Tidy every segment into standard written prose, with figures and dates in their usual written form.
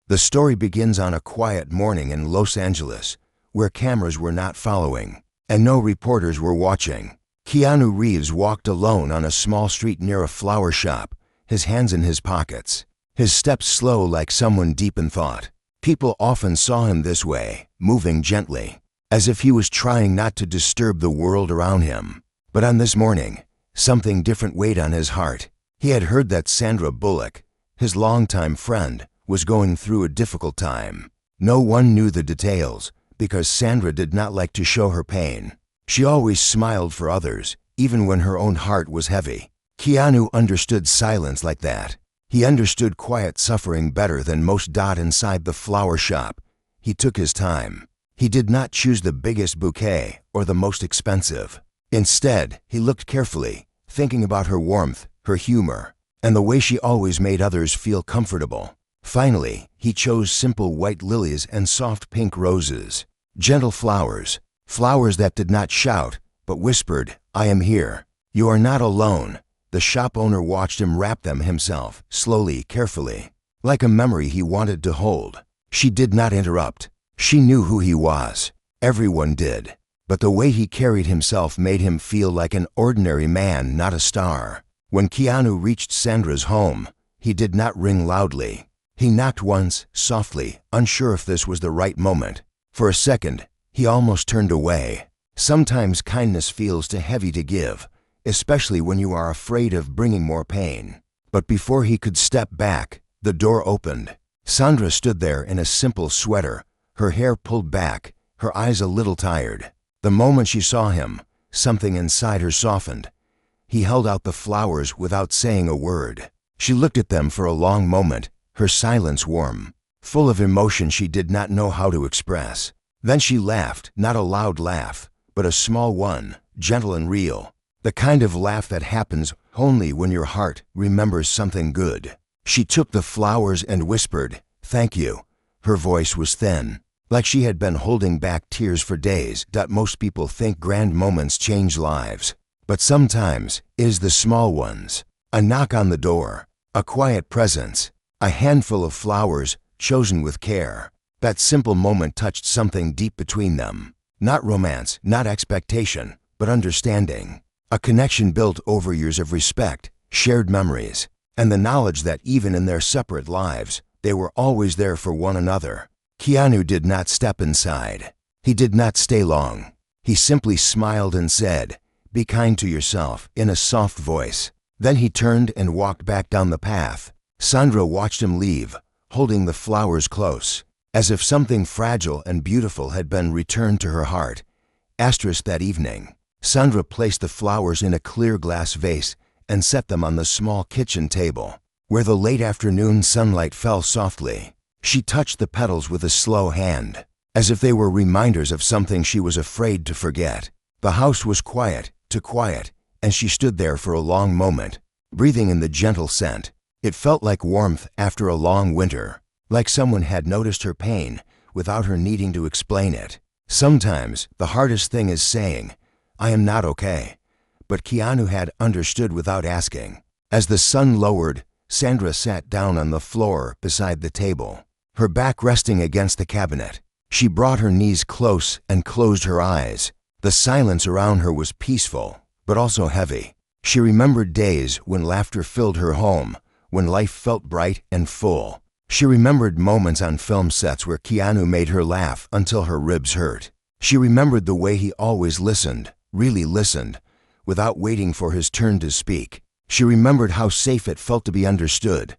The story begins on a quiet morning in Los Angeles, where cameras were not following, and no reporters were watching. Keanu Reeves walked alone on a small street near a flower shop, his hands in his pockets, his steps slow like someone deep in thought. People often saw him this way, moving gently, as if he was trying not to disturb the world around him. But on this morning, something different weighed on his heart. He had heard that Sandra Bullock, his longtime friend, was going through a difficult time. No one knew the details, because Sandra did not like to show her pain. She always smiled for others, even when her own heart was heavy. Keanu understood silence like that. He understood quiet suffering better than most. Inside the flower shop, he took his time. He did not choose the biggest bouquet or the most expensive. Instead, he looked carefully, thinking about her warmth, her humor, and the way she always made others feel comfortable. Finally, he chose simple white lilies and soft pink roses. Gentle flowers, flowers that did not shout, but whispered, "I am here. You are not alone." The shop owner watched him wrap them himself, slowly, carefully, like a memory he wanted to hold. She did not interrupt. She knew who he was. Everyone did. But the way he carried himself made him feel like an ordinary man, not a star. When Keanu reached Sandra's home, he did not ring loudly. He knocked once, softly, unsure if this was the right moment. For a second, he almost turned away. Sometimes kindness feels too heavy to give, especially when you are afraid of bringing more pain. But before he could step back, the door opened. Sandra stood there in a simple sweater, her hair pulled back, her eyes a little tired. The moment she saw him, something inside her softened. He held out the flowers without saying a word. She looked at them for a long moment, her silence warm, full of emotion she did not know how to express. Then she laughed, not a loud laugh, but a small one, gentle and real. The kind of laugh that happens only when your heart remembers something good. She took the flowers and whispered, "Thank you." Her voice was thin, like she had been holding back tears for days. Most people think grand moments change lives, but sometimes it is the small ones. A knock on the door, a quiet presence, a handful of flowers chosen with care. That simple moment touched something deep between them. Not romance, not expectation, but understanding. A connection built over years of respect, shared memories, and the knowledge that even in their separate lives, they were always there for one another. Keanu did not step inside. He did not stay long. He simply smiled and said, "Be kind to yourself," in a soft voice. Then he turned and walked back down the path. Sandra watched him leave, holding the flowers close, as if something fragile and beautiful had been returned to her heart. That evening, Sandra placed the flowers in a clear glass vase and set them on the small kitchen table, where the late afternoon sunlight fell softly. She touched the petals with a slow hand, as if they were reminders of something she was afraid to forget. The house was quiet, too quiet, and she stood there for a long moment, breathing in the gentle scent. It felt like warmth after a long winter, like someone had noticed her pain without her needing to explain it. Sometimes the hardest thing is saying, "I am not okay," but Keanu had understood without asking. As the sun lowered, Sandra sat down on the floor beside the table, her back resting against the cabinet. She brought her knees close and closed her eyes. The silence around her was peaceful, but also heavy. She remembered days when laughter filled her home, when life felt bright and full. She remembered moments on film sets where Keanu made her laugh until her ribs hurt. She remembered the way he always listened, really listened, without waiting for his turn to speak. She remembered how safe it felt to be understood.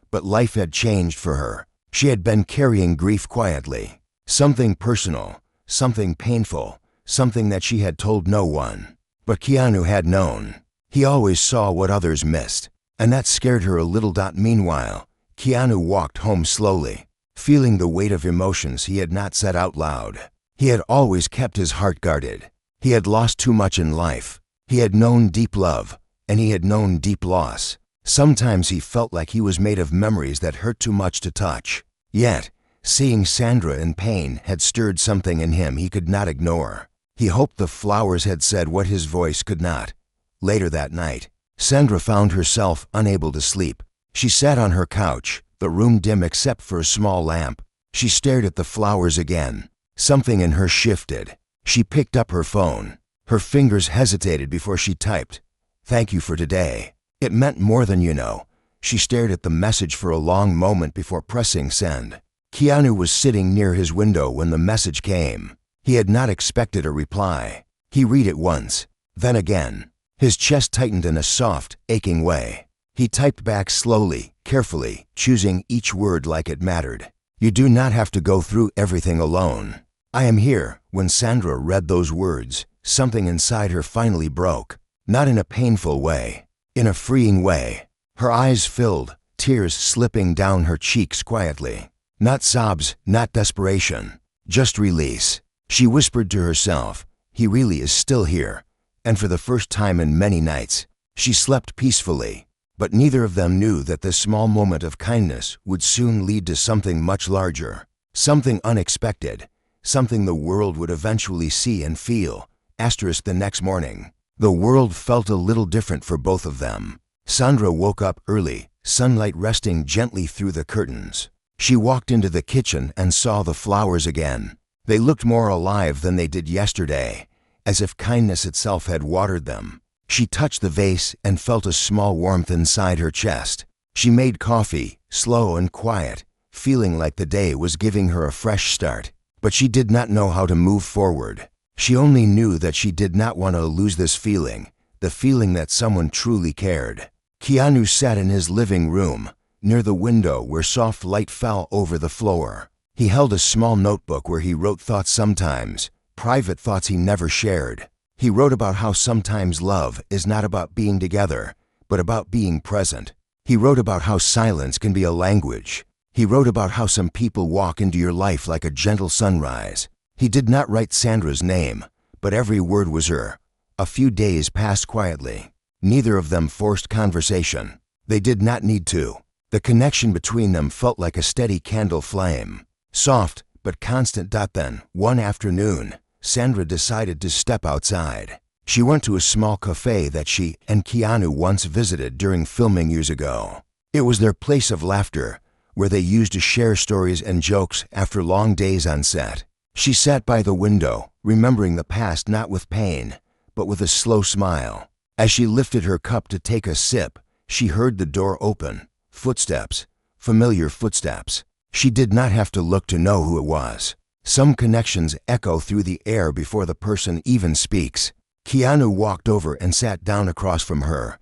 But life had changed for her. She had been carrying grief quietly, something personal, something painful, something that she had told no one. But Keanu had known. He always saw what others missed, and that scared her a little. Meanwhile, Keanu walked home slowly, feeling the weight of emotions he had not said out loud. He had always kept his heart guarded. He had lost too much in life. He had known deep love, and he had known deep loss. Sometimes he felt like he was made of memories that hurt too much to touch. Yet, seeing Sandra in pain had stirred something in him he could not ignore. He hoped the flowers had said what his voice could not. Later that night, Sandra found herself unable to sleep. She sat on her couch, the room dim except for a small lamp. She stared at the flowers again. Something in her shifted. She picked up her phone. Her fingers hesitated before she typed, "Thank you for today. It meant more than you know." She stared at the message for a long moment before pressing send. Keanu was sitting near his window when the message came. He had not expected a reply. He read it once, then again. His chest tightened in a soft, aching way. He typed back slowly, carefully, choosing each word like it mattered. "You do not have to go through everything alone. I am here." When Sandra read those words, something inside her finally broke. Not in a painful way, in a freeing way. Her eyes filled, tears slipping down her cheeks quietly. Not sobs, not desperation, just release. She whispered to herself, "He really is still here." And for the first time in many nights, she slept peacefully. But neither of them knew that this small moment of kindness would soon lead to something much larger, something unexpected, something the world would eventually see and feel. The next morning, the world felt a little different for both of them. Sandra woke up early, sunlight resting gently through the curtains. She walked into the kitchen and saw the flowers again. They looked more alive than they did yesterday, as if kindness itself had watered them. She touched the vase and felt a small warmth inside her chest. She made coffee, slow and quiet, feeling like the day was giving her a fresh start. But she did not know how to move forward. She only knew that she did not want to lose this feeling, the feeling that someone truly cared. Keanu sat in his living room, near the window where soft light fell over the floor. He held a small notebook where he wrote thoughts sometimes, private thoughts he never shared. He wrote about how sometimes love is not about being together, but about being present. He wrote about how silence can be a language. He wrote about how some people walk into your life like a gentle sunrise. He did not write Sandra's name, but every word was her. A few days passed quietly. Neither of them forced conversation. They did not need to. The connection between them felt like a steady candle flame, soft but constant. Then, one afternoon, Sandra decided to step outside. She went to a small cafe that she and Keanu once visited during filming years ago. It was their place of laughter, where they used to share stories and jokes after long days on set. She sat by the window, remembering the past not with pain, but with a slow smile. As she lifted her cup to take a sip, she heard the door open. Footsteps, familiar footsteps. She did not have to look to know who it was. Some connections echo through the air before the person even speaks. Keanu walked over and sat down across from her,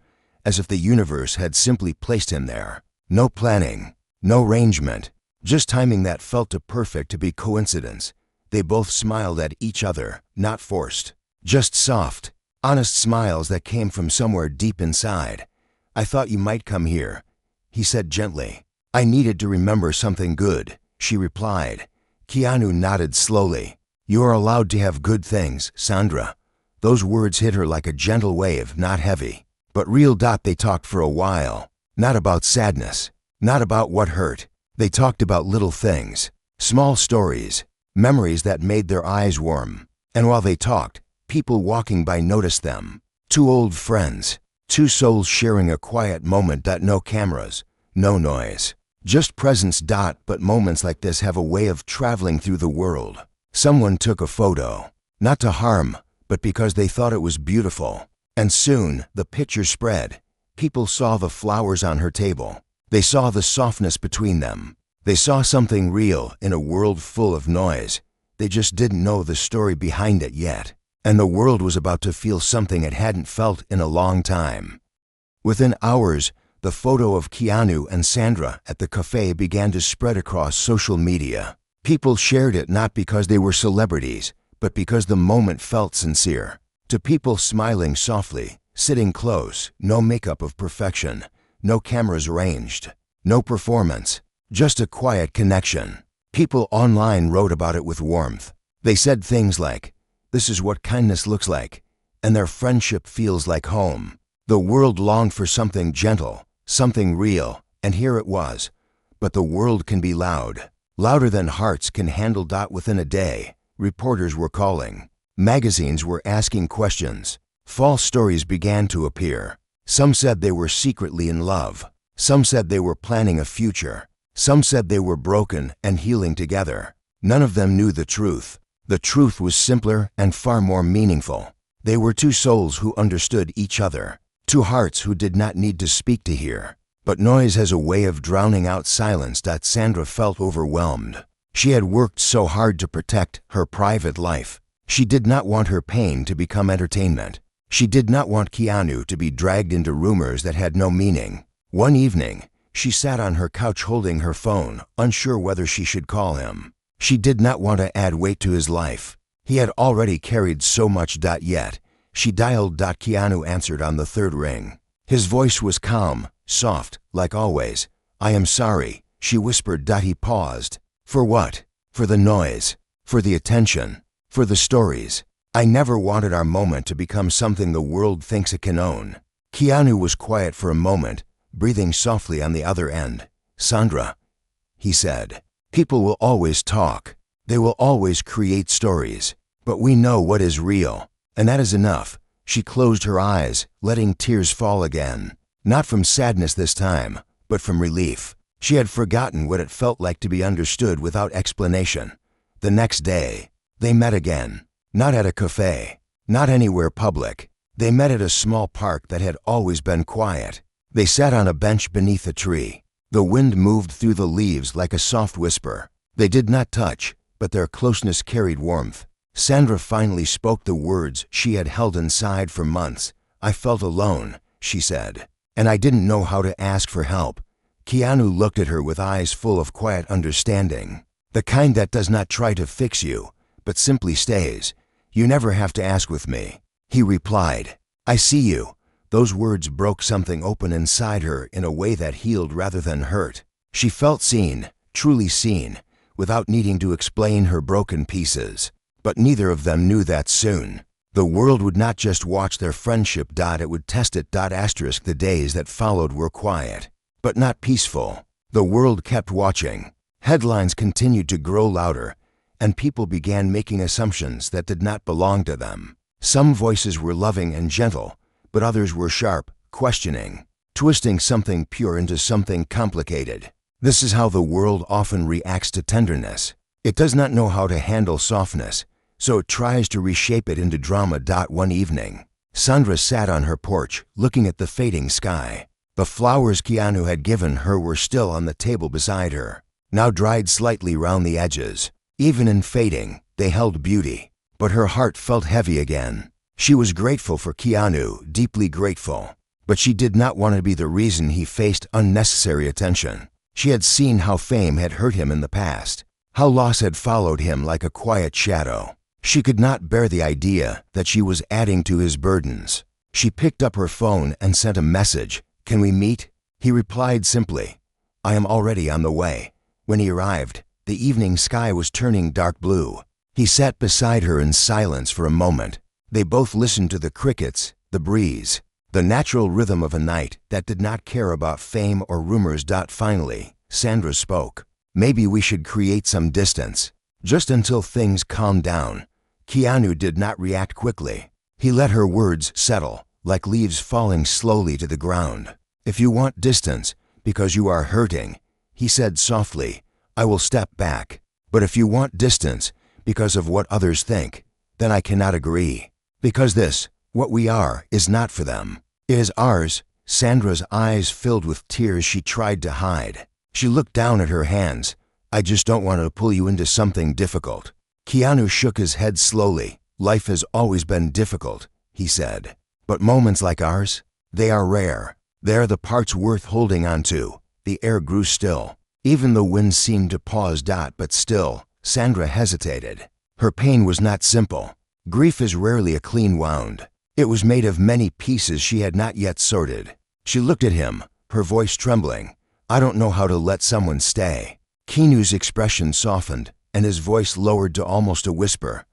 as if the universe had simply placed him there. No planning. No arrangement, just timing that felt too perfect to be coincidence. They both smiled at each other, not forced. Just soft, honest smiles that came from somewhere deep inside. "I thought you might come here," he said gently. "I needed to remember something good," she replied. Keanu nodded slowly. "You are allowed to have good things, Sandra." Those words hit her like a gentle wave, not heavy, but real. They talked for a while, not about sadness. Not about what hurt. They talked about little things, small stories, memories that made their eyes warm. And while they talked, people walking by noticed them. Two old friends, two souls sharing a quiet moment. No cameras, no noise, just presence. But moments like this have a way of traveling through the world. Someone took a photo, not to harm, but because they thought it was beautiful. And soon, the picture spread. People saw the flowers on her table. They saw the softness between them. They saw something real in a world full of noise. They just didn't know the story behind it yet. And the world was about to feel something it hadn't felt in a long time. Within hours, the photo of Keanu and Sandra at the cafe began to spread across social media. People shared it not because they were celebrities, but because the moment felt sincere. To people smiling softly, sitting close, no makeup of perfection. No cameras arranged, no performance, just a quiet connection. People online wrote about it with warmth. They said things like, "This is what kindness looks like," and their friendship feels like home. The world longed for something gentle, something real, and here it was. But the world can be loud, louder than hearts can handle. Within a day, reporters were calling. Magazines were asking questions. False stories began to appear. Some said they were secretly in love. Some said they were planning a future. Some said they were broken and healing together. None of them knew the truth. The truth was simpler and far more meaningful. They were two souls who understood each other, two hearts who did not need to speak to hear. But noise has a way of drowning out silence. Sandra felt overwhelmed. She had worked so hard to protect her private life. She did not want her pain to become entertainment. She did not want Keanu to be dragged into rumors that had no meaning. One evening, she sat on her couch holding her phone, unsure whether she should call him. She did not want to add weight to his life. He had already carried so much. Yet, she dialed. Keanu answered on the third ring. His voice was calm, soft, like always. "I am sorry," she whispered. He paused. "For what?" "For the noise. For the attention. For the stories. I never wanted our moment to become something the world thinks it can own." Keanu was quiet for a moment, breathing softly on the other end. "Sandra," he said, "people will always talk. They will always create stories. But we know what is real, and that is enough." She closed her eyes, letting tears fall again. Not from sadness this time, but from relief. She had forgotten what it felt like to be understood without explanation. The next day, they met again. Not at a cafe, not anywhere public. They met at a small park that had always been quiet. They sat on a bench beneath a tree. The wind moved through the leaves like a soft whisper. They did not touch, but their closeness carried warmth. Sandra finally spoke the words she had held inside for months. "I felt alone," she said, "and I didn't know how to ask for help." Keanu looked at her with eyes full of quiet understanding. "The kind that does not try to fix you, but simply stays. You never have to ask with me." He replied, "I see you." Those words broke something open inside her in a way that healed rather than hurt. She felt seen, truly seen, without needing to explain her broken pieces. But neither of them knew that soon. The world would not just watch their friendship. It would test it. The days that followed were quiet, but not peaceful. The world kept watching. Headlines continued to grow louder, and people began making assumptions that did not belong to them. Some voices were loving and gentle, but others were sharp, questioning, twisting something pure into something complicated. This is how the world often reacts to tenderness. It does not know how to handle softness, so it tries to reshape it into drama. One evening, Sandra sat on her porch, looking at the fading sky. The flowers Keanu had given her were still on the table beside her, now dried slightly round the edges. Even in fading, they held beauty. But her heart felt heavy again. She was grateful for Keanu, deeply grateful. But she did not want to be the reason he faced unnecessary attention. She had seen how fame had hurt him in the past, how loss had followed him like a quiet shadow. She could not bear the idea that she was adding to his burdens. She picked up her phone and sent a message. "Can we meet?" He replied simply, "I am already on the way." When he arrived, the evening sky was turning dark blue. He sat beside her in silence for a moment. They both listened to the crickets, the breeze, the natural rhythm of a night that did not care about fame or rumors. Finally, Sandra spoke. "Maybe we should create some distance, just until things calm down." Keanu did not react quickly. He let her words settle, like leaves falling slowly to the ground. "If you want distance because you are hurting," he said softly, "I will step back. But if you want distance because of what others think, then I cannot agree. Because this, what we are, is not for them. It is ours." Sandra's eyes filled with tears she tried to hide. She looked down at her hands. "I just don't want to pull you into something difficult." Keanu shook his head slowly. "Life has always been difficult," he said. "But moments like ours, they are rare. They are the parts worth holding on to." The air grew still. Even the wind seemed to pause. But still, Sandra hesitated. Her pain was not simple. Grief is rarely a clean wound. It was made of many pieces she had not yet sorted. She looked at him, her voice trembling. "I don't know how to let someone stay." Keanu's expression softened, and his voice lowered to almost a whisper.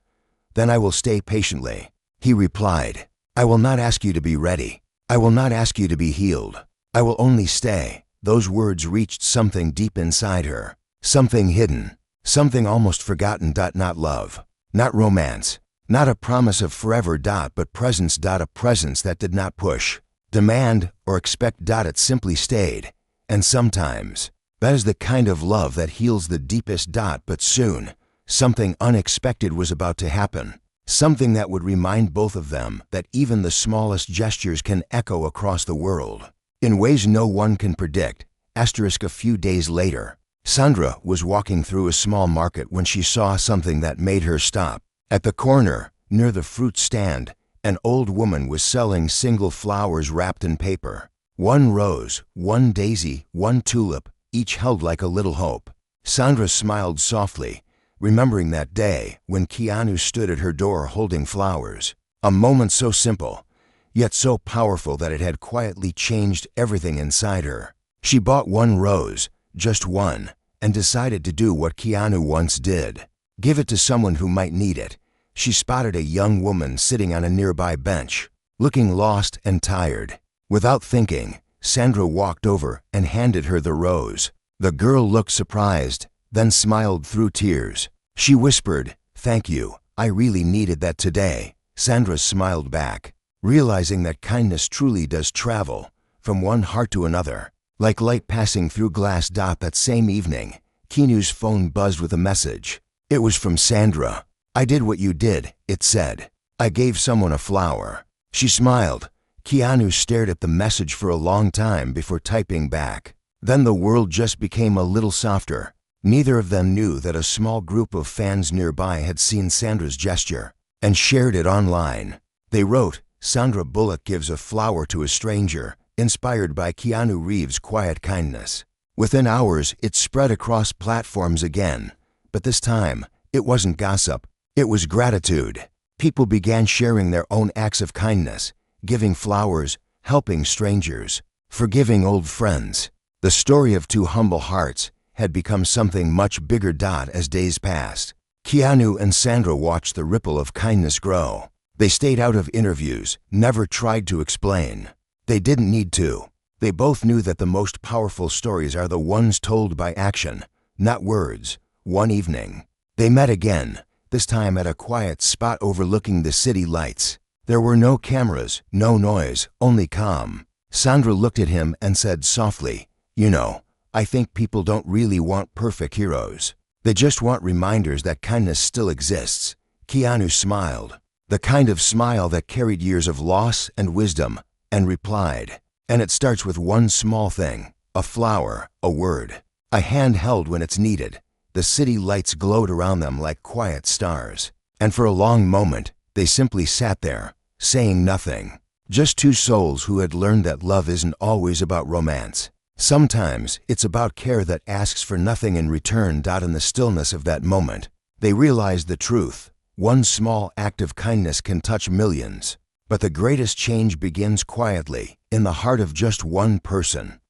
"Then I will stay patiently." He replied, "I will not ask you to be ready. I will not ask you to be healed. I will only stay." Those words reached something deep inside her, something hidden, something almost forgotten. Not love, not romance, not a promise of forever. But presence. A presence that did not push, demand, or expect. It simply stayed. And sometimes, That is the kind of love that heals the deepest. But soon, something unexpected was about to happen. Something that would remind both of them that even the smallest gestures can echo across the world in ways no one can predict. A few days later, Sandra was walking through a small market when she saw something that made her stop. At the corner, near the fruit stand, an old woman was selling single flowers wrapped in paper. One rose, one daisy, one tulip, each held like a little hope. Sandra smiled softly, remembering that day when Keanu stood at her door holding flowers. A moment so simple, yet so powerful that it had quietly changed everything inside her. She bought one rose, just one, and decided to do what Keanu once did. Give it to someone who might need it. She spotted a young woman sitting on a nearby bench, looking lost and tired. Without thinking, Sandra walked over and handed her the rose. The girl looked surprised, then smiled through tears. She whispered, "Thank you, I really needed that today." Sandra smiled back, realizing that kindness truly does travel from one heart to another, like light passing through glass. That same evening, Keanu's phone buzzed with a message. It was from Sandra. "I did what you did," it said. "I gave someone a flower." She smiled. Keanu stared at the message for a long time before typing back. Then the world just became a little softer. Neither of them knew that a small group of fans nearby had seen Sandra's gesture and shared it online. They wrote, "Sandra Bullock gives a flower to a stranger, inspired by Keanu Reeves' quiet kindness." Within hours, it spread across platforms again. But this time, it wasn't gossip. It was gratitude. People began sharing their own acts of kindness, giving flowers, helping strangers, forgiving old friends. The story of two humble hearts had become something much bigger. As days passed, Keanu and Sandra watched the ripple of kindness grow. They stayed out of interviews, never tried to explain. They didn't need to. They both knew that the most powerful stories are the ones told by action, not words. One evening, they met again, this time at a quiet spot overlooking the city lights. There were no cameras, no noise, only calm. Sandra looked at him and said softly, "You know, I think people don't really want perfect heroes. They just want reminders that kindness still exists." Keanu smiled, the kind of smile that carried years of loss and wisdom, and replied, "And it starts with one small thing, a flower, a word, a hand held when it's needed." The city lights glowed around them like quiet stars. And for a long moment, they simply sat there, saying nothing. Just two souls who had learned that love isn't always about romance. Sometimes it's about care that asks for nothing in return. In the stillness of that moment, they realized the truth. One small act of kindness can touch millions. But the greatest change begins quietly, in the heart of just one person.